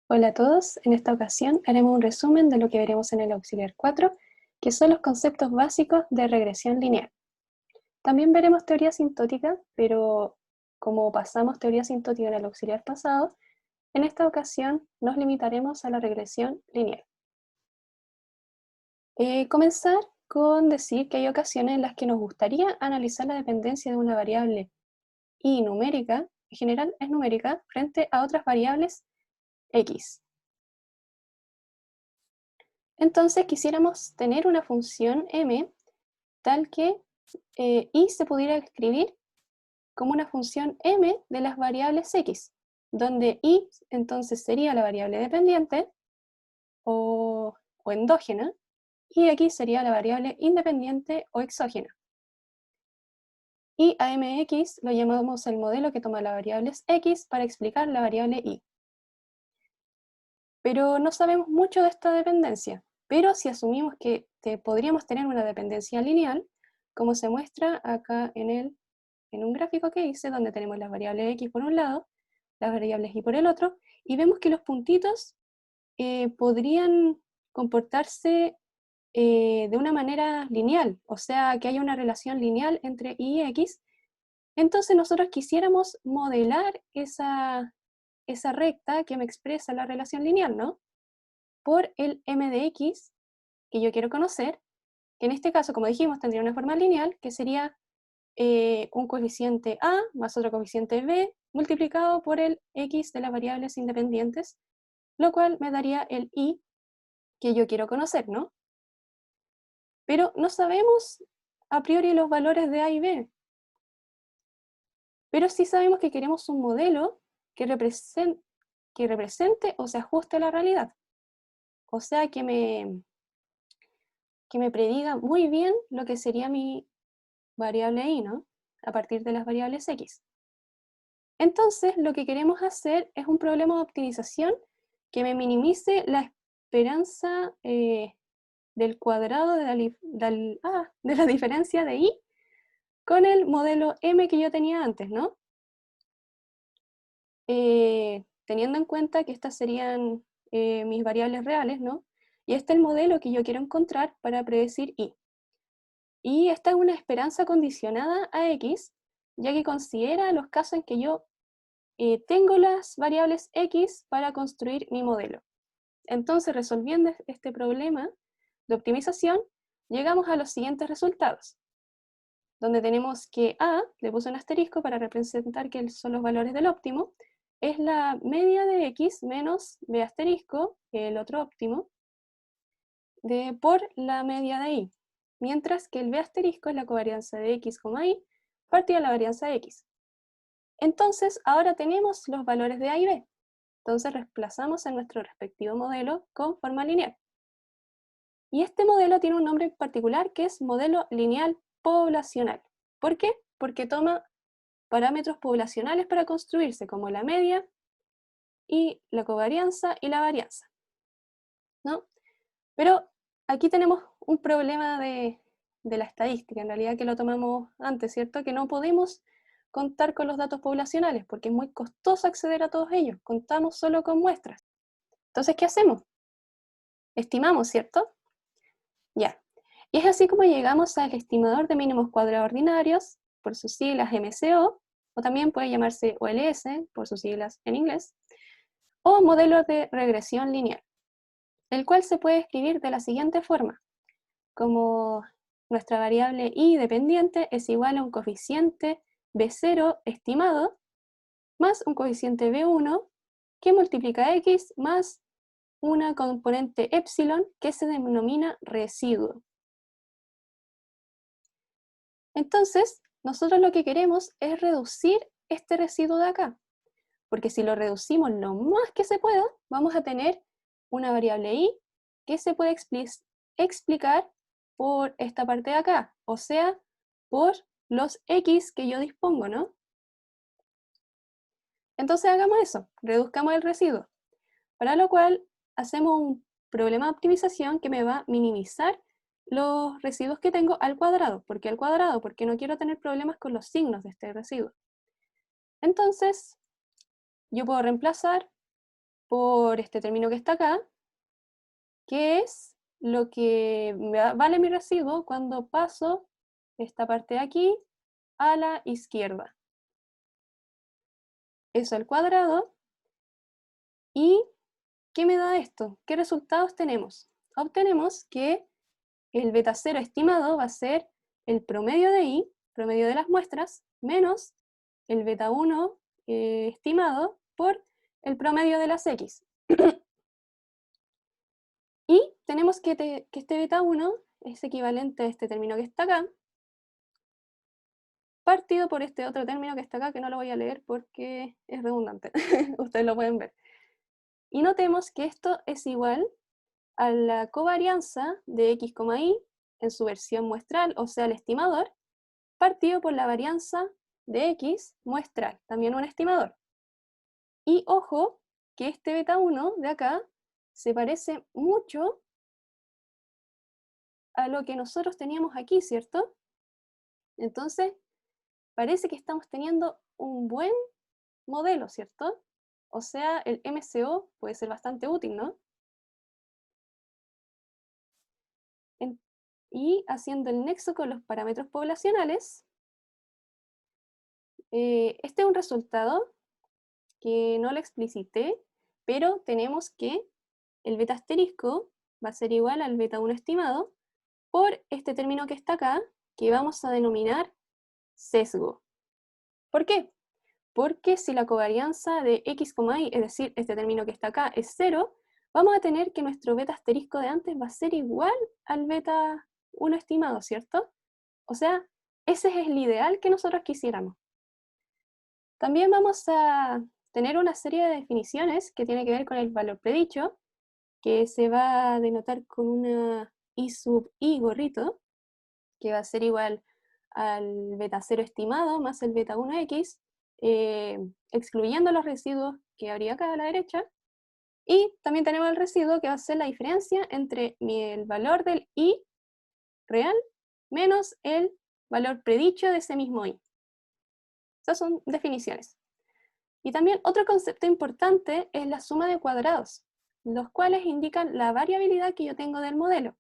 Hola a todos, en esta ocasión haremos un resumen de lo que veremos en el auxiliar 4, que son los conceptos básicos de regresión lineal. También veremos teoría asintótica, pero como pasamos teoría asintótica en el auxiliar pasado, en esta ocasión nos limitaremos a la regresión lineal. Comenzar con decir que hay ocasiones en las que nos gustaría analizar la dependencia de una variable y numérica, en general es numérica, frente a otras variables x. Entonces quisiéramos tener una función m tal que y se pudiera escribir como una función m de las variables x, donde y entonces sería la variable dependiente o endógena, y x sería la variable independiente o exógena. Y a mx lo llamamos el modelo que toma las variables x para explicar la variable y. Pero no sabemos mucho de esta dependencia, pero si asumimos que podríamos tener una dependencia lineal, como se muestra acá en un gráfico que hice, donde tenemos las variables x por un lado, las variables y por el otro, y vemos que los puntitos podrían comportarse de una manera lineal, o sea, que haya una relación lineal entre y x. Entonces nosotros quisiéramos modelar esa recta que me expresa la relación lineal, ¿no? Por el m de x que yo quiero conocer, que en este caso, como dijimos, tendría una forma lineal, que sería un coeficiente a más otro coeficiente b multiplicado por el x de las variables independientes, lo cual me daría el y que yo quiero conocer, ¿no? Pero no sabemos a priori los valores de a y b, pero sí sabemos que queremos un modelo que represente o se ajuste a la realidad, o sea, que me prediga muy bien lo que sería mi variable y, ¿no? A partir de las variables x. Entonces, lo que queremos hacer es un problema de optimización que me minimice la esperanza del cuadrado de la diferencia de y con el modelo m que yo tenía antes, ¿no? Teniendo en cuenta que estas serían mis variables reales, ¿no? Y este es el modelo que yo quiero encontrar para predecir y. Y esta es una esperanza condicionada a x, ya que considera los casos en que yo tengo las variables x para construir mi modelo. Entonces, resolviendo este problema de optimización, llegamos a los siguientes resultados, donde tenemos que a, le puse un asterisco para representar que son los valores del óptimo, es la media de x menos b asterisco, el otro óptimo, por la media de y, mientras que el b asterisco es la covarianza de x, y partida de la varianza de x. Entonces, ahora tenemos los valores de a y b. Entonces reemplazamos en nuestro respectivo modelo con forma lineal. Y este modelo tiene un nombre particular que es modelo lineal poblacional. ¿Por qué? Porque toma parámetros poblacionales para construirse, como la media y la covarianza y la varianza, ¿no? Pero aquí tenemos un problema de la estadística, en realidad que lo tomamos antes, ¿cierto? Que no podemos contar con los datos poblacionales porque es muy costoso acceder a todos ellos, contamos solo con muestras. Entonces, ¿qué hacemos? Estimamos, ¿cierto? Ya. Y es así como llegamos al estimador de mínimos cuadrados ordinarios, por sus siglas MCO, o también puede llamarse OLS, por sus siglas en inglés, o modelo de regresión lineal, el cual se puede escribir de la siguiente forma, como nuestra variable y dependiente es igual a un coeficiente B0 estimado más un coeficiente B1 que multiplica x más una componente epsilon que se denomina residuo. Entonces, nosotros lo que queremos es reducir este residuo de acá, porque si lo reducimos lo más que se pueda, vamos a tener una variable y que se puede explicar por esta parte de acá, o sea, por los x que yo dispongo, ¿no? Entonces hagamos eso, reduzcamos el residuo, para lo cual hacemos un problema de optimización que me va a minimizar los residuos que tengo al cuadrado. ¿Por qué al cuadrado? Porque no quiero tener problemas con los signos de este residuo. Entonces, yo puedo reemplazar por este término que está acá, que es lo que vale mi residuo cuando paso esta parte de aquí a la izquierda. Eso al cuadrado. ¿Y qué me da esto? ¿Qué resultados tenemos? Obtenemos que el beta 0 estimado va a ser el promedio de I, promedio de las muestras, menos el beta 1 estimado por el promedio de las X. Y tenemos que este beta 1 es equivalente a este término que está acá, partido por este otro término que está acá, que no lo voy a leer porque es redundante. Ustedes lo pueden ver. Y notemos que esto es igual a la covarianza de X, Y en su versión muestral, o sea, el estimador, partido por la varianza de X muestral, también un estimador. Y ojo, que este beta 1 de acá se parece mucho a lo que nosotros teníamos aquí, ¿cierto? Entonces, parece que estamos teniendo un buen modelo, ¿cierto? O sea, el MCO puede ser bastante útil, ¿no? Y haciendo el nexo con los parámetros poblacionales, este es un resultado que no lo explicité, pero tenemos que el beta asterisco va a ser igual al beta 1 estimado por este término que está acá, que vamos a denominar sesgo. ¿Por qué? Porque si la covarianza de X, Y, es decir, este término que está acá, es 0, vamos a tener que nuestro beta asterisco de antes va a ser igual al beta 1 estimado, ¿cierto? O sea, ese es el ideal que nosotros quisiéramos. También vamos a tener una serie de definiciones que tiene que ver con el valor predicho, que se va a denotar con una I sub I gorrito, que va a ser igual al beta 0 estimado más el beta 1x, excluyendo los residuos que habría acá a la derecha. Y también tenemos el residuo que va a ser la diferencia entre el valor del I real menos el valor predicho de ese mismo I. Esas son definiciones. Y también otro concepto importante es la suma de cuadrados, los cuales indican la variabilidad que yo tengo del modelo.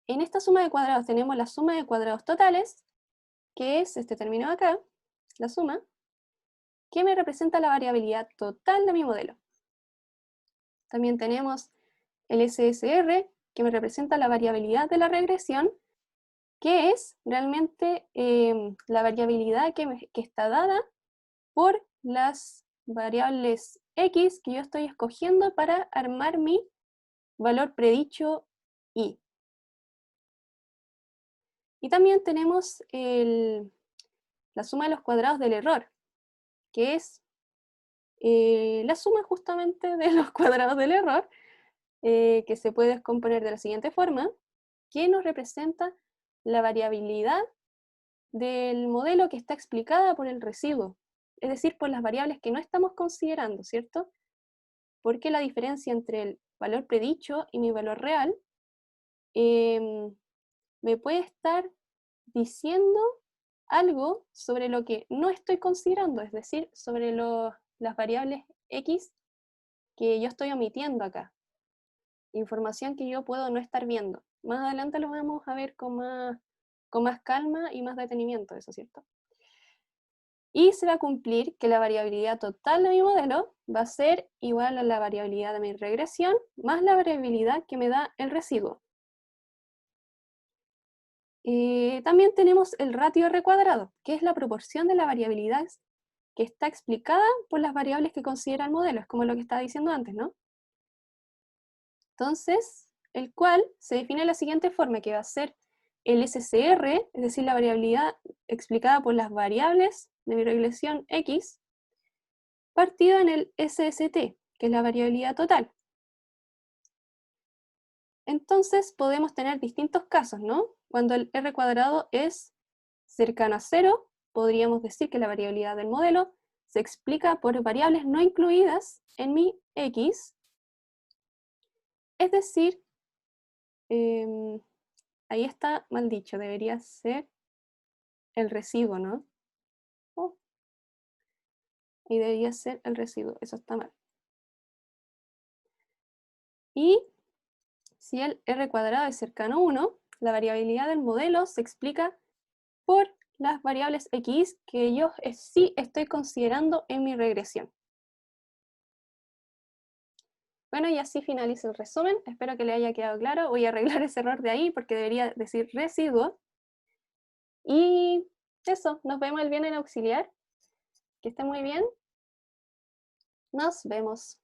En esta suma de cuadrados tenemos la suma de cuadrados totales, que es este término de acá, la suma, que me representa la variabilidad total de mi modelo. También tenemos el SSR, que me representa la variabilidad de la regresión, que es realmente la variabilidad que está dada por las variables X que yo estoy escogiendo para armar mi valor predicho Y. Y también tenemos la suma de los cuadrados del error, que es la suma justamente de los cuadrados del error, que se puede descomponer de la siguiente forma, que nos representa la variabilidad del modelo que está explicada por el residuo, es decir, por las variables que no estamos considerando, ¿cierto? Porque la diferencia entre el valor predicho y mi valor real me puede estar diciendo algo sobre lo que no estoy considerando, es decir, sobre las variables X que yo estoy omitiendo acá. Información que yo puedo no estar viendo. Más adelante lo vamos a ver con más calma y más detenimiento, eso, ¿cierto? Y se va a cumplir que la variabilidad total de mi modelo va a ser igual a la variabilidad de mi regresión más la variabilidad que me da el residuo. También tenemos el ratio R cuadrado, que es la proporción de la variabilidad que está explicada por las variables que considera el modelo, es como lo que estaba diciendo antes, ¿no? Entonces, el cual se define de la siguiente forma, que va a ser el SCR, es decir, la variabilidad explicada por las variables de mi regresión X, partido en el SST, que es la variabilidad total. Entonces podemos tener distintos casos, ¿no? Cuando el R cuadrado es cercano a 0, podríamos decir que la variabilidad del modelo se explica por variables no incluidas en mi X, es decir, ahí está mal dicho, debería ser el residuo, ¿no? Oh, y debería ser el residuo, eso está mal. Y si el r cuadrado es cercano a 1, la variabilidad del modelo se explica por las variables x que yo sí estoy considerando en mi regresión. Bueno, y así finaliza el resumen. Espero que le haya quedado claro. Voy a arreglar ese error de ahí porque debería decir residuo. Y eso, nos vemos el viernes en auxiliar. Que esté muy bien. Nos vemos.